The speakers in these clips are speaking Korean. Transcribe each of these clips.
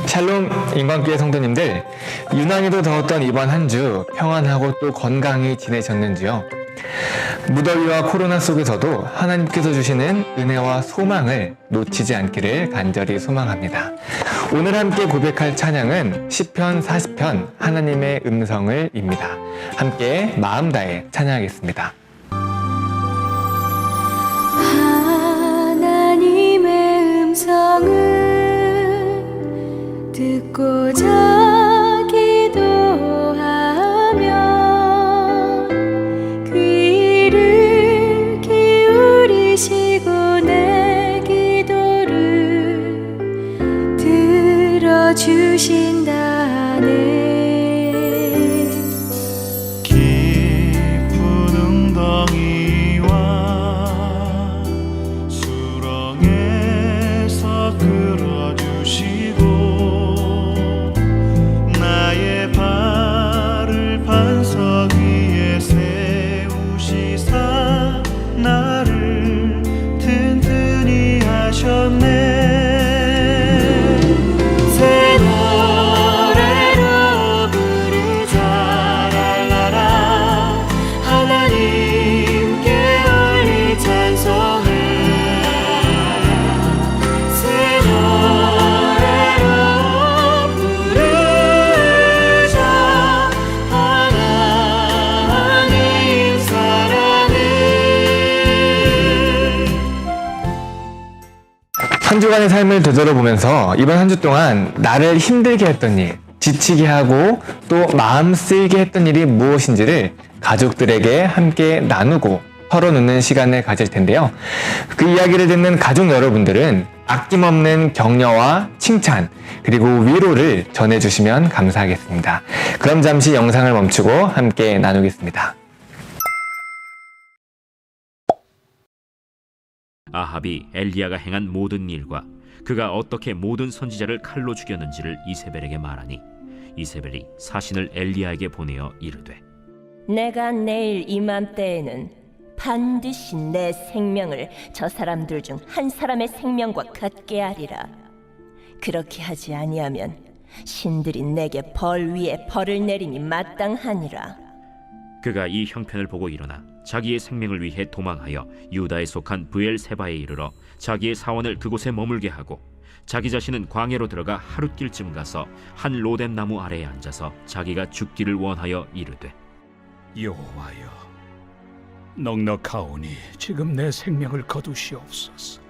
샬롬 인광교회 성도님들, 유난히도 더웠던 이번 한 주 평안하고 또 건강히 지내셨는지요? 무더위와 코로나 속에서도 하나님께서 주시는 은혜와 소망을 놓치지 않기를 간절히 소망합니다. 오늘 함께 고백할 찬양은 시편 40편 하나님의 음성을입니다. 함께 마음 다해 찬양하겠습니다. 하나님의 음성을 듣고자 기도하며 귀를 기울이시고 내 기도를 들어주신다네. 한 주간의 삶을 되돌아보면서 이번 한 주 동안 나를 힘들게 했던 일, 지치게 하고 또 마음 쓰이게 했던 일이 무엇인지를 가족들에게 함께 나누고 털어놓는 시간을 가질 텐데요. 그 이야기를 듣는 가족 여러분들은 아낌없는 격려와 칭찬 그리고 위로를 전해주시면 감사하겠습니다. 그럼 잠시 영상을 멈추고 함께 나누겠습니다. 아합이 엘리야가 행한 모든 일과 그가 어떻게 모든 선지자를 칼로 죽였는지를 이세벨에게 말하니 이세벨이 사신을 엘리야에게 보내어 이르되 내가 내일 이맘때에는 반드시 내 생명을 저 사람들 중 한 사람의 생명과 같게 하리라. 그렇게 하지 아니하면 신들이 내게 벌 위에 벌을 내림이 마땅하니라. 그가 이 형편을 보고 일어나 자기의 생명을 위해 도망하여 유다에 속한 브엘세바에 이르러 자기의 사원을 그곳에 머물게 하고 자기 자신은 광야로 들어가 하룻길쯤 가서 한 로뎀 나무 아래에 앉아서 자기가 죽기를 원하여 이르되 여호와여, 넉넉하오니 지금 내 생명을 거두시옵소서.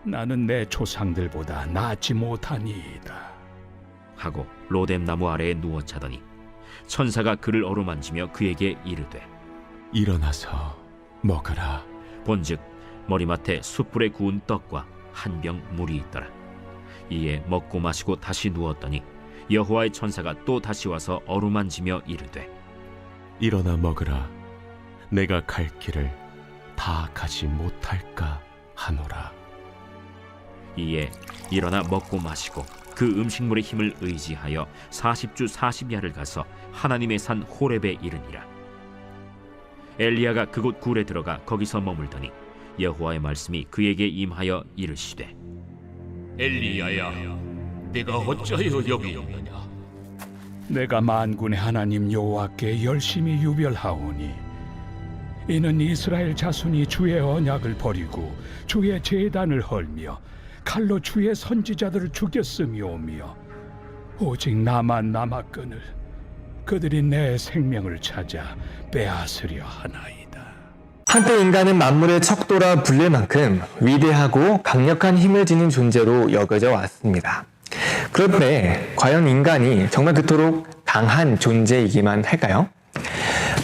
나는 내 조상들보다 낫지 못하니이다 하고 로뎀 나무 아래에 누워 자더니 천사가 그를 어루만지며 그에게 이르되 일어나서 먹으라. 본즉 머리맡에 숯불에 구운 떡과 한 병 물이 있더라. 이에 먹고 마시고 다시 누웠더니 여호와의 천사가 또 다시 와서 어루만지며 이르되 일어나 먹으라. 내가 갈 길을 다 가지 못할까 하노라. 이에 일어나 먹고 마시고 그 음식물의 힘을 의지하여 40주 40야를 가서 하나님의 산 호렙에 이르니라. 엘리야가 그곳 굴에 들어가 거기서 머물더니 여호와의 말씀이 그에게 임하여 이르시되 엘리야야, 네가 어찌하여 여기 있느냐? 내가 만군의 하나님 여호와께 열심히 유별하오니 이는 이스라엘 자손이 주의 언약을 버리고 주의 제단을 헐며 칼로 주의 선지자들을 죽였음이오며 오직 나만 남았거늘 그들이 내 생명을 찾아 빼앗으려 하나이다. 한때 인간은 만물의 척도라 불릴 만큼 위대하고 강력한 힘을 지닌 존재로 여겨져 왔습니다. 그런데 과연 인간이 정말 그토록 강한 존재이기만 할까요?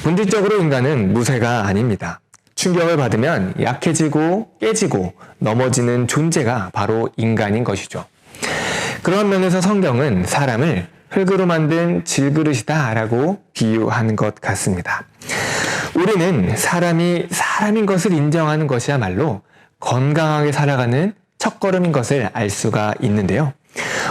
본질적으로 인간은 무쇠가 아닙니다. 충격을 받으면 약해지고 깨지고 넘어지는 존재가 바로 인간인 것이죠. 그런 면에서 성경은 사람을 흙으로 만든 질그릇이다 라고 비유한 것 같습니다. 우리는 사람이 사람인 것을 인정하는 것이야말로 건강하게 살아가는 첫걸음인 것을 알 수가 있는데요.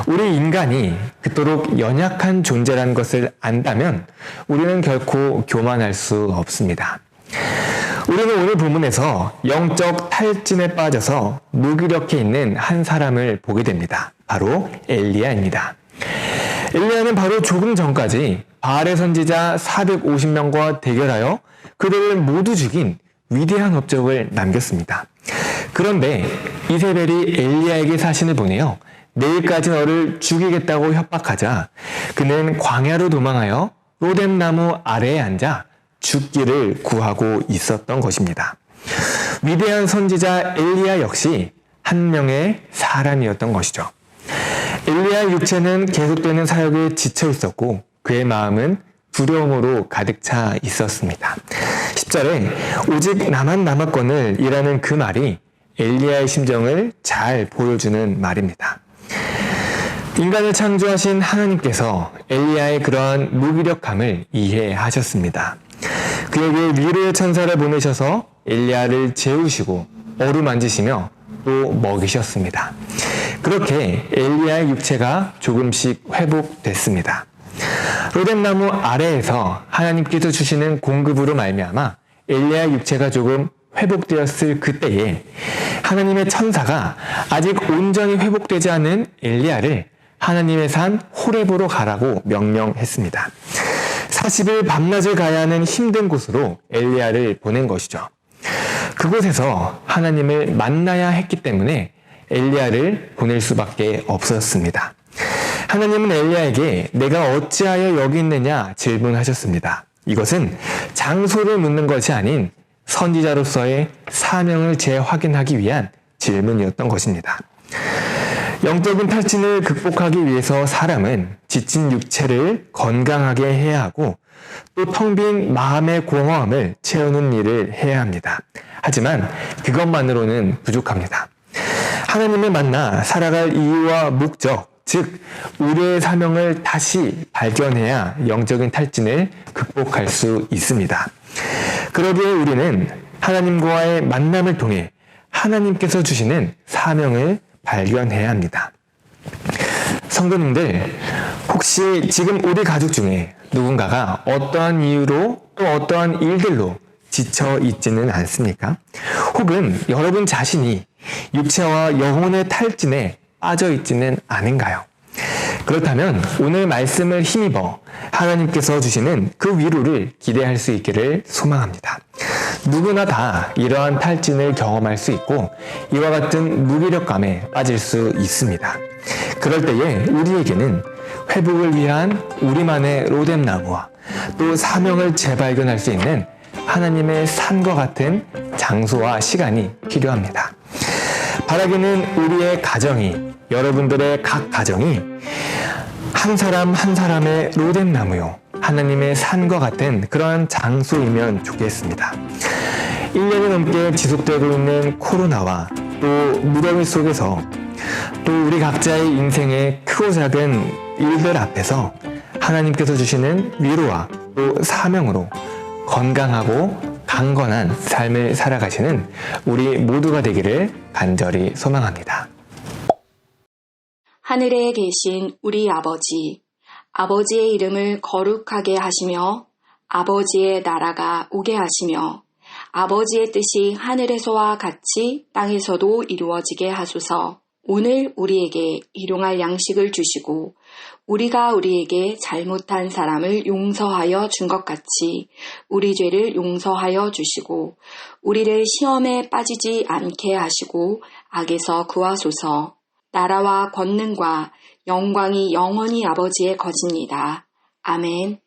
우리 인간이 그토록 연약한 존재라는 것을 안다면 우리는 결코 교만할 수 없습니다. 우리는 오늘 본문에서 영적 탈진에 빠져서 무기력해 있는 한 사람을 보게 됩니다. 바로 엘리야입니다. 엘리야는 바로 조금 전까지 바알의 선지자 450명과 대결하여 그들을 모두 죽인 위대한 업적을 남겼습니다. 그런데 이세벨이 엘리야에게 사신을 보내어 내일까지 너를 죽이겠다고 협박하자 그는 광야로 도망하여 로뎀나무 아래에 앉아 죽기를 구하고 있었던 것입니다. 위대한 선지자 엘리야 역시 한 명의 사람이었던 것이죠. 엘리야의 육체는 계속되는 사역에 지쳐 있었고 그의 마음은 두려움으로 가득 차 있었습니다. 10절에 오직 나만 남았거늘 이라는 그 말이 엘리야의 심정을 잘 보여주는 말입니다. 인간을 창조하신 하나님께서 엘리야의 그러한 무기력함을 이해하셨습니다. 그에게 위로의 천사를 보내셔서 엘리야를 재우시고 어루만지시며 또 먹이셨습니다. 그렇게 엘리야의 육체가 조금씩 회복됐습니다. 로뎀나무 아래에서 하나님께서 주시는 공급으로 말미암아 엘리야의 육체가 조금 회복되었을 그때에 하나님의 천사가 아직 온전히 회복되지 않은 엘리야를 하나님의 산 호렙으로 가라고 명령했습니다. 40일 밤낮을 가야 하는 힘든 곳으로 엘리야를 보낸 것이죠. 그곳에서 하나님을 만나야 했기 때문에 엘리야를 보낼 수밖에 없었습니다. 하나님은 엘리야에게 내가 어찌하여 여기 있느냐 질문하셨습니다. 이것은 장소를 묻는 것이 아닌 선지자로서의 사명을 재확인하기 위한 질문이었던 것입니다. 영적인 탈진을 극복하기 위해서 사람은 지친 육체를 건강하게 해야 하고 또 텅 빈 마음의 공허함을 채우는 일을 해야 합니다. 하지만 그것만으로는 부족합니다. 하나님을 만나 살아갈 이유와 목적, 즉 우리의 사명을 다시 발견해야 영적인 탈진을 극복할 수 있습니다. 그러기에 우리는 하나님과의 만남을 통해 하나님께서 주시는 사명을 발견해야 합니다. 성도님들, 혹시 지금 우리 가족 중에 누군가가 어떠한 이유로 또 어떠한 일들로 지쳐 있지는 않습니까? 혹은 여러분 자신이 육체와 영혼의 탈진에 빠져 있지는 않은가요? 그렇다면 오늘 말씀을 힘입어 하나님께서 주시는 그 위로를 기대할 수 있기를 소망합니다. 누구나 다 이러한 탈진을 경험할 수 있고 이와 같은 무기력감에 빠질 수 있습니다. 그럴 때에 우리에게는 회복을 위한 우리만의 로뎀나무와 또 사명을 재발견할 수 있는 하나님의 산과 같은 장소와 시간이 필요합니다. 바라기는 우리의 가정이, 여러분들의 각 가정이 한 사람 한 사람의 로뎀나무요, 하나님의 산과 같은 그러한 장소이면 좋겠습니다. 1년이 넘게 지속되고 있는 코로나와 또 무더위 속에서 또 우리 각자의 인생의 크고 작은 일들 앞에서 하나님께서 주시는 위로와 또 사명으로 건강하고 강건한 삶을 살아가시는 우리 모두가 되기를 간절히 소망합니다. 하늘에 계신 우리 아버지, 아버지의 이름을 거룩하게 하시며 아버지의 나라가 오게 하시며 아버지의 뜻이 하늘에서와 같이 땅에서도 이루어지게 하소서. 오늘 우리에게 일용할 양식을 주시고 우리가 우리에게 잘못한 사람을 용서하여 준 것 같이 우리 죄를 용서하여 주시고 우리를 시험에 빠지지 않게 하시고 악에서 구하소서. 나라와 권능과 영광이 영원히 아버지의 것입니다. 아멘.